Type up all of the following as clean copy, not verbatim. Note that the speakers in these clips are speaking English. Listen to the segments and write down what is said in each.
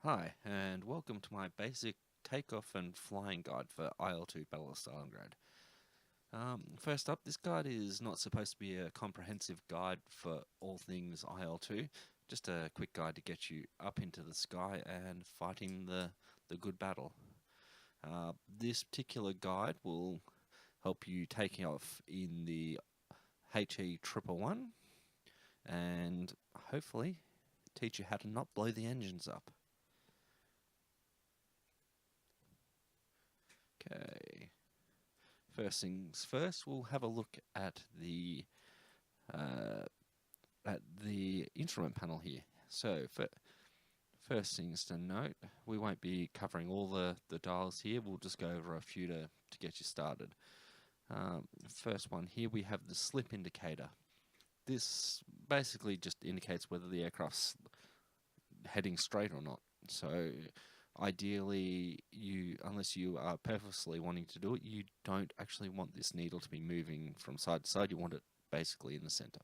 Hi, and welcome to my basic takeoff and flying guide for IL-2 Battle of Stalingrad. First up, this guide is not supposed to be a comprehensive guide for all things IL-2, just a quick guide to get you up into the sky and fighting the good battle. This particular guide will help you take off in the He111 and hopefully teach you how to not blow the engines up. Okay. First things first, we'll have a look uh, at the instrument panel here. So, first things to note, we won't be covering all the dials here. We'll just go over a few to get you started. First one here, we have the slip indicator. This basically just indicates whether the aircraft's heading straight or not. So, ideally, unless you are purposely wanting to do it, you don't actually want this needle to be moving from side to side. You want it basically in the center.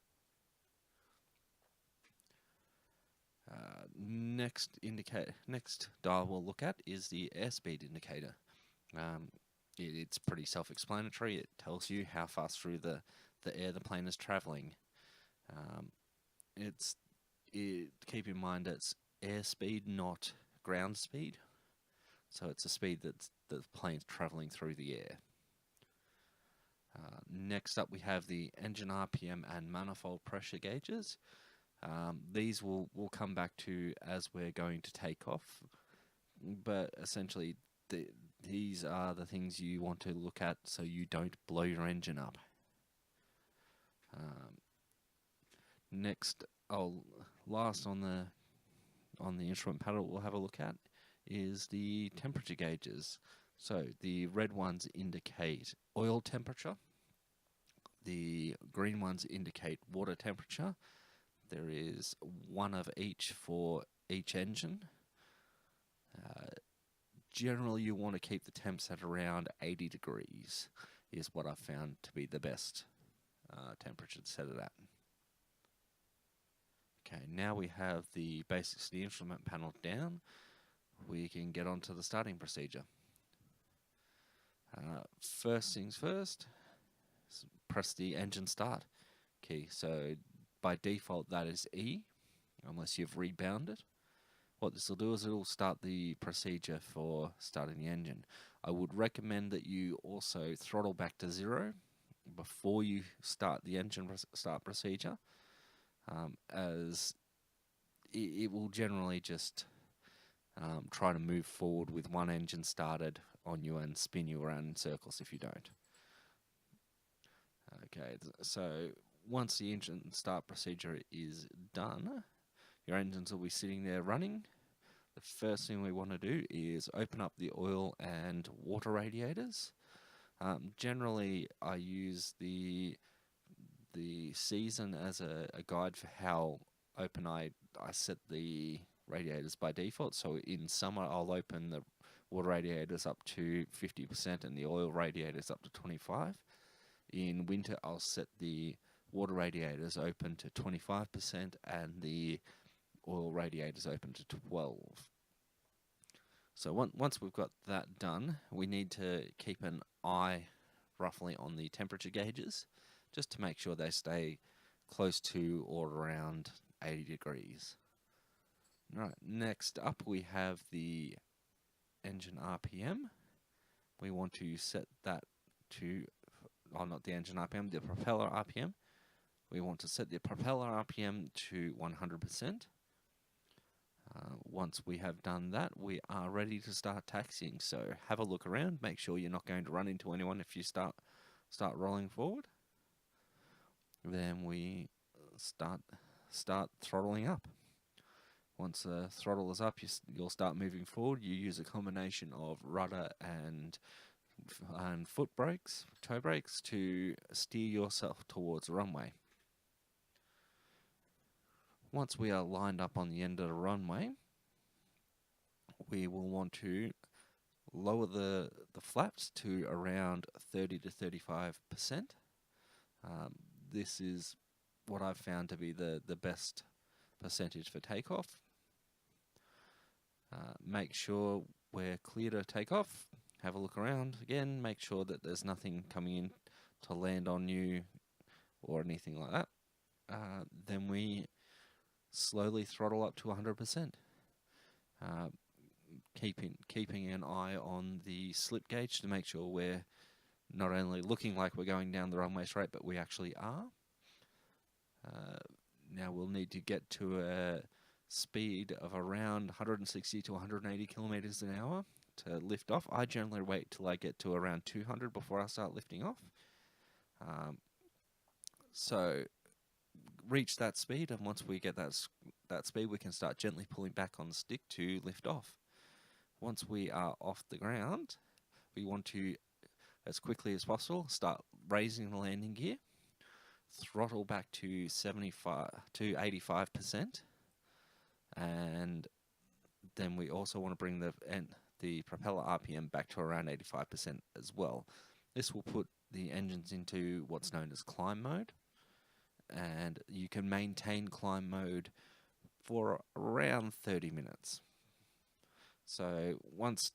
Next dial we'll look at is the airspeed indicator. It's pretty self-explanatory. It tells you how fast through the air the plane is traveling. Keep in mind it's airspeed, not ground speed. So it's a speed that the plane's traveling through the air. Next up, we have the engine RPM and manifold pressure gauges. These we'll come back to as we're going to take off, but essentially these are the things you want to look at so you don't blow your engine up. Next, last on the instrument panel we'll have a look at is the temperature gauges. So the red ones indicate oil temperature, the green ones indicate water temperature. There is one of each for each engine. Generally, you want to keep the temps at around 80 degrees, is what I've found to be the best temperature to set it at. Okay, now we have the basics of the instrument panel down. We can get on to the starting procedure. First things first, press the engine start key. So by default that is E, unless you've rebounded. What this will do is it will start the procedure for starting the engine. I would recommend that you also throttle back to 0 before you start the engine start procedure, as it will generally just try to move forward with one engine started on you and spin you around in circles if you don't. Okay, so once the engine start procedure is done, your engines will be sitting there running. The first thing we want to do is open up the oil and water radiators. Generally, I use the season as a guide for how open I set the radiators by default. So in summer, I'll open the water radiators up to 50% and the oil radiators up to 25%. In winter, I'll set the water radiators open to 25% and the oil radiators open to 12%. So once we've got that done, we need to keep an eye roughly on the temperature gauges, just to make sure they stay close to or around 80 degrees. Right, next up we have the engine RPM. We want to set that to, not the engine RPM, the propeller RPM. We want to set the propeller RPM to 100%. Once we have done that, we are ready to start taxiing. So have a look around, make sure you're not going to run into anyone if you start rolling forward. Then we start throttling up. Once the throttle is up, you'll start moving forward. You use a combination of rudder and foot brakes, toe brakes, to steer yourself towards the runway. Once we are lined up on the end of the runway, we will want to lower the flaps to around 30 to 35%. This is what I've found to be the best percentage for takeoff. make sure we're clear to take off. Have a look around again, make sure that there's nothing coming in to land on you or anything like that. Then we slowly throttle up to 100%. Keeping an eye on the slip gauge to make sure we're not only looking like we're going down the runway straight, but we actually are. Now we'll need to get to a speed of around 160 to 180 kilometers an hour to lift off. I generally wait till I get to around 200 before I start lifting off. So reach that speed, and once we get that speed, we can start gently pulling back on the stick to lift off. Once we are off the ground, we want to, as quickly as possible, start raising the landing gear, throttle back to 75 to 85%, and then we also want to bring the propeller RPM back to around 85% as well. This will put the engines into what's known as climb mode, and you can maintain climb mode for around 30 minutes. So once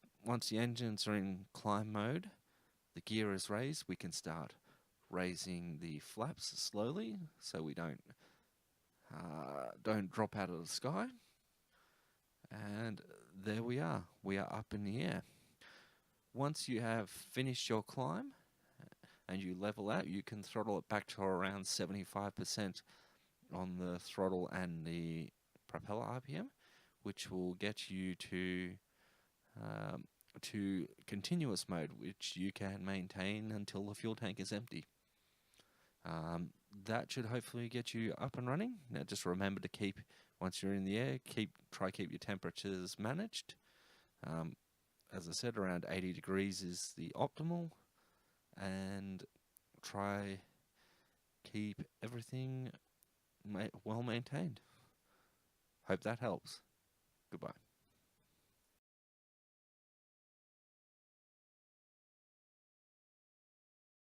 the engines are in climb mode, the gear is raised, we can start raising the flaps slowly so we don't drop out of the sky. And there we are up in the air. Once you have finished your climb and you level out, you can throttle it back to around 75% on the throttle and the propeller RPM, which will get you to continuous mode, which you can maintain until the fuel tank is empty. That should hopefully get you up and running. Now just remember to keep, once you're in the air, try to keep your temperatures managed. As I said, around 80 degrees is the optimal, and try keep everything well maintained. Hope that helps. Goodbye.